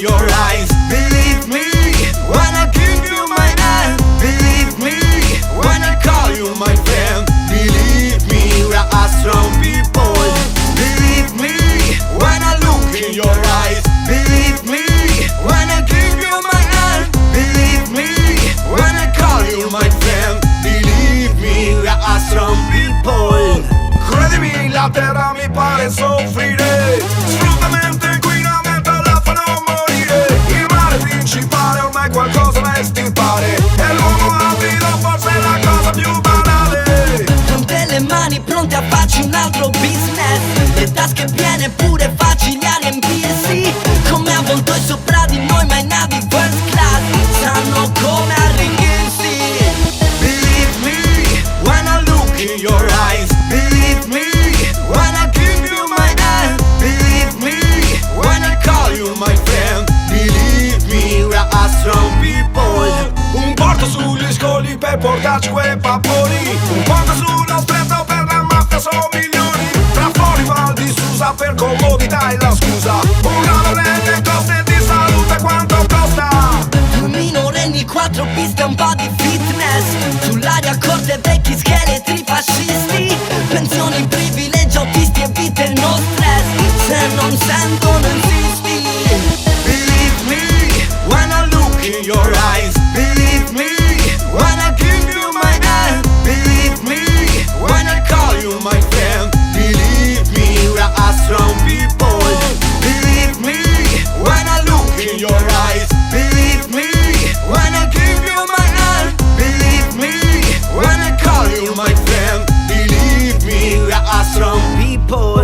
your eyes. Believe me when I give you my hand. Believe me when I call you my friend. Believe me, we are strong people. Believe me when I look in your eyes. Believe me when I give you my hand. Believe me when I call you my friend. Believe me, we are strong people. Credimi, la terra mi pare soffrire. Sfruttamento, inquinamento, la fanno morire. Il male principale ormai qualcosa da estirpare. E l'uomo avido forse è la cosa più banale. Con delle mani pronte a farci un altro business. Le tasche piene pure facili a riempirsi. Come avvoltoi sopra di noi ma in navi first class. Sanno come arricchirsi. Believe me when I look in your eyes. Believe me when I give you my hand. Believe me when I call you my friend. Believe me, we are strong people. Un porto sugli scogli per portarci quei papponi. Un ponte sullo stretto per la mafia sono milioni. Tra fuori Val di Susa per comodità e la scusa. Un ramo nelle coste di salute quanto costa? Due minorenni, 4 piste, un po' di fitness. Sull'aria corte vecchi scheletri fascisti. Pensioni, privilegi, autisti e vite no stress. Se non sentono insisti. Believe me when I look in your eyes. Believe me when I give you my hand. Believe me when I call you my friend. Believe me, we are strong people. Believe me when I look in your eyes. Believe me when I give you my hand. Believe me when I call you my friend. Believe me, we are strong people.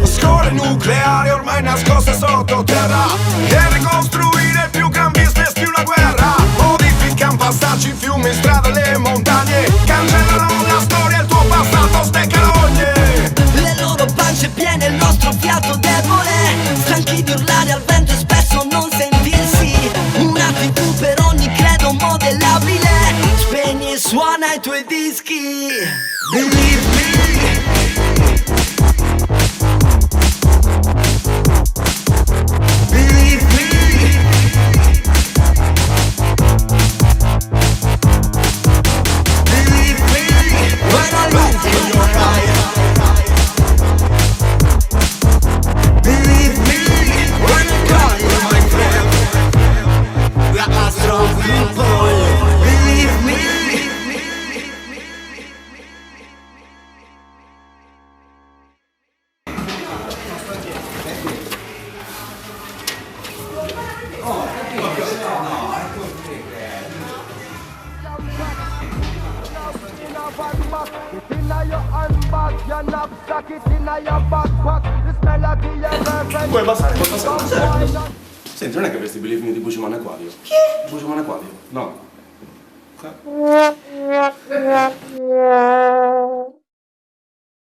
Scuole nucleari ormai nascoste sottoterra. E ricostruire il più gran business di una guerra. Modificano passaggi, fiumi, strade, le montagne. Cancellano la storia, il tuo passato, ste carogne. Le loro pance piene, il nostro fiato debole. Stanchi di urlare al vento e spesso non sentirsi. Una TV per ogni credo modellabile. Spegni e suona i tuoi dischi. Believe me. Believe me. Believe me when I look in your eyes. Believe me when I call you my friend. We are strong people. Believe me. Puoi abbassare, certo. Senti, non è che avresti Believe Me di Bushman Aquario? Chi? Bushman Aquario? No.